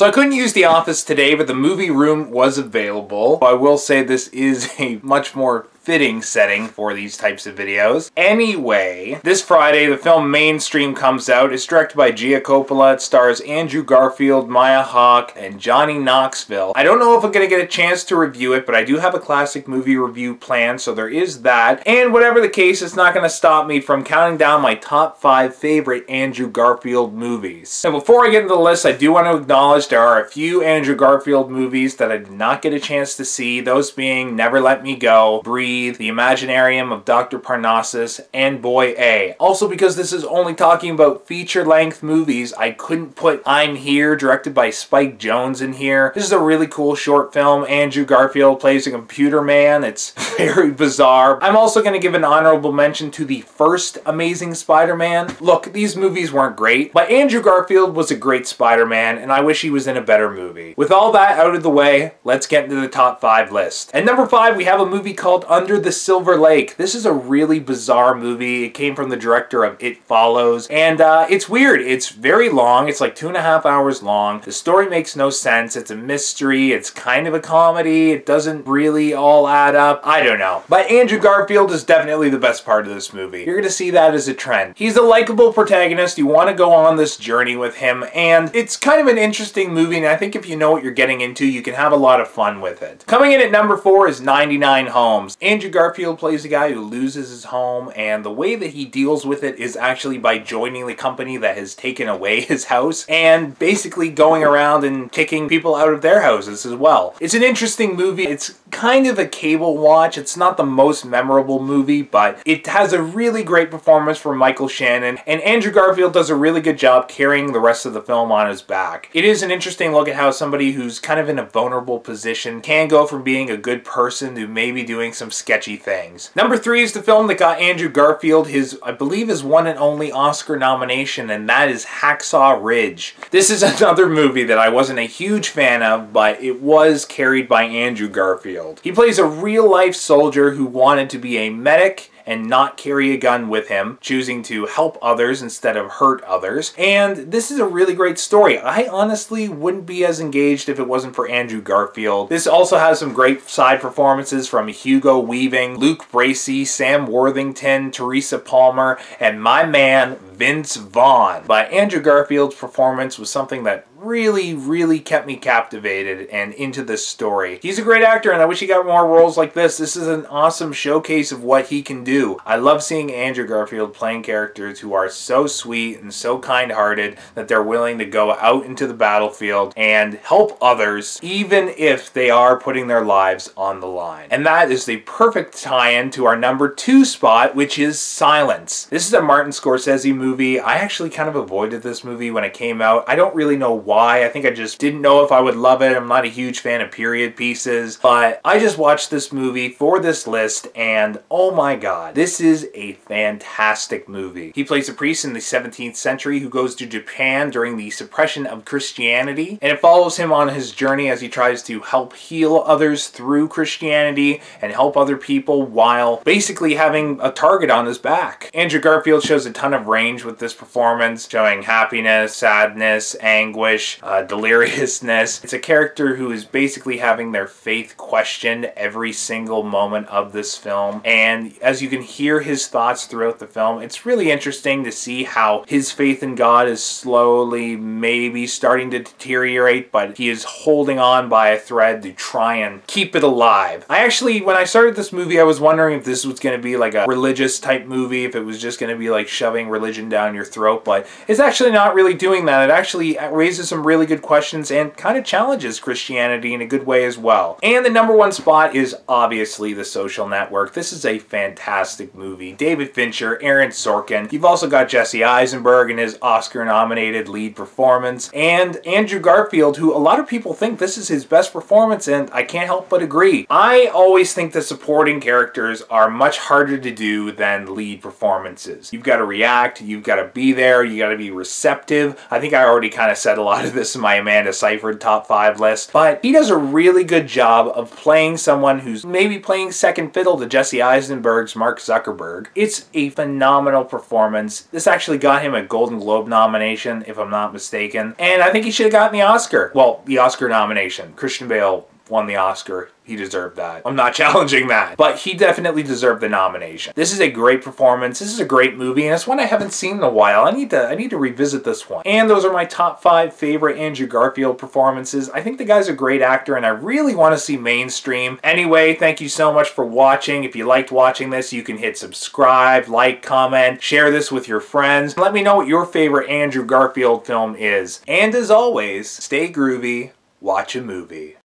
So I couldn't use the office today, but the movie room was available. I will say this is a much more fitting setting for these types of videos. Anyway, this Friday, the film Mainstream comes out. It's directed by Gia Coppola. It stars Andrew Garfield, Maya Hawke, and Johnny Knoxville. I don't know if I'm going to get a chance to review it, but I do have a classic movie review planned, so there is that. And whatever the case, it's not going to stop me from counting down my top 5 favorite Andrew Garfield movies. Now, before I get into the list, I do want to acknowledge there are a few Andrew Garfield movies that I did not get a chance to see, those being Never Let Me Go, Breathe, The Imaginarium of Dr. Parnassus, and Boy A. Also, because this is only talking about feature-length movies, I couldn't put I'm Here, directed by Spike Jonze, in here. This is a really cool short film. Andrew Garfield plays a computer man. It's very bizarre. I'm also going to give an honorable mention to the first Amazing Spider-Man. Look, these movies weren't great, but Andrew Garfield was a great Spider-Man, and I wish he was in a better movie. With all that out of the way, let's get into the top 5 list. At number 5, we have a movie called Under the Silver Lake. This is a really bizarre movie. It came from the director of It Follows, and it's weird. It's very long. It's like 2.5 hours long. The story makes no sense. It's a mystery. It's kind of a comedy. It doesn't really all add up. I don't know. But Andrew Garfield is definitely the best part of this movie. You're going to see that as a trend. He's a likable protagonist. You want to go on this journey with him, and it's kind of an interesting movie, and I think if you know what you're getting into, you can have a lot of fun with it. Coming in at number 4 is 99 Homes. Andrew Garfield plays a guy who loses his home, and the way that he deals with it is actually by joining the company that has taken away his house and basically going around and kicking people out of their houses as well. It's an interesting movie. It's kind of a cable watch. It's not the most memorable movie, but it has a really great performance from Michael Shannon, and Andrew Garfield does a really good job carrying the rest of the film on his back. It is an interesting look at how somebody who's kind of in a vulnerable position can go from being a good person to maybe doing some sketchy things. Number 3 is the film that got Andrew Garfield his, I believe, his one and only Oscar nomination, and that is Hacksaw Ridge. This is another movie that I wasn't a huge fan of, but it was carried by Andrew Garfield. He plays a real-life soldier who wanted to be a medic and not carry a gun with him, choosing to help others instead of hurt others. And this is a really great story. I honestly wouldn't be as engaged if it wasn't for Andrew Garfield. This also has some great side performances from Hugo Weaving, Luke Bracey, Sam Worthington, Teresa Palmer, and my man Vince Vaughn. But Andrew Garfield's performance was something that really kept me captivated and into this story. He's a great actor, and I wish he got more roles like this. This is an awesome showcase of what he can do. I love seeing Andrew Garfield playing characters who are so sweet and so kind-hearted that they're willing to go out into the battlefield and help others, even if they are putting their lives on the line. And that is the perfect tie-in to our number 2 spot, which is Silence. This is a Martin Scorsese movie. I actually kind of avoided this movie when it came out. I don't really know why. I think I just didn't know if I would love it. I'm not a huge fan of period pieces, but I just watched this movie for this list, and oh my god, this is a fantastic movie. He plays a priest in the 17th century who goes to Japan during the suppression of Christianity, and it follows him on his journey as he tries to help heal others through Christianity and help other people while basically having a target on his back. Andrew Garfield shows a ton of range with this performance, showing happiness, sadness, anguish, deliriousness. It's a character who is basically having their faith questioned every single moment of this film, and as you can hear his thoughts throughout the film, it's really interesting to see how his faith in God is slowly maybe starting to deteriorate, but he is holding on by a thread to try and keep it alive. When I started this movie, I was wondering if this was going to be like a religious type movie, if it was just going to be like shoving religion down your throat, but it's actually not really doing that. It actually raises some really good questions and kind of challenges Christianity in a good way as well. And the number 1 spot is obviously The Social Network. This is a fantastic movie. David Fincher, Aaron Sorkin. You've also got Jesse Eisenberg in his Oscar-nominated lead performance, and Andrew Garfield, who a lot of people think this is his best performance, and I can't help but agree. I always think that supporting characters are much harder to do than lead performances. You've got to react, You've got to be there. You got to be receptive. I think I already kind of said a lot of this in my Amanda Seyfried top 5 list, but he does a really good job of playing someone who's maybe playing second fiddle to Jesse Eisenberg's Mark Zuckerberg. It's a phenomenal performance. This actually got him a Golden Globe nomination, if I'm not mistaken, and I think he should have gotten the Oscar. Well, the Oscar nomination. Christian Bale won the Oscar. He deserved that. I'm not challenging that, but he definitely deserved the nomination. This is a great performance. This is a great movie, and it's one I haven't seen in a while. I need to revisit this one. And those are my top 5 favorite Andrew Garfield performances. I think the guy's a great actor, and I really want to see mainstream. Anyway, thank you so much for watching. If you liked watching this, you can hit subscribe, like, comment, share this with your friends. Let me know what your favorite Andrew Garfield film is. And as always, stay groovy, watch a movie.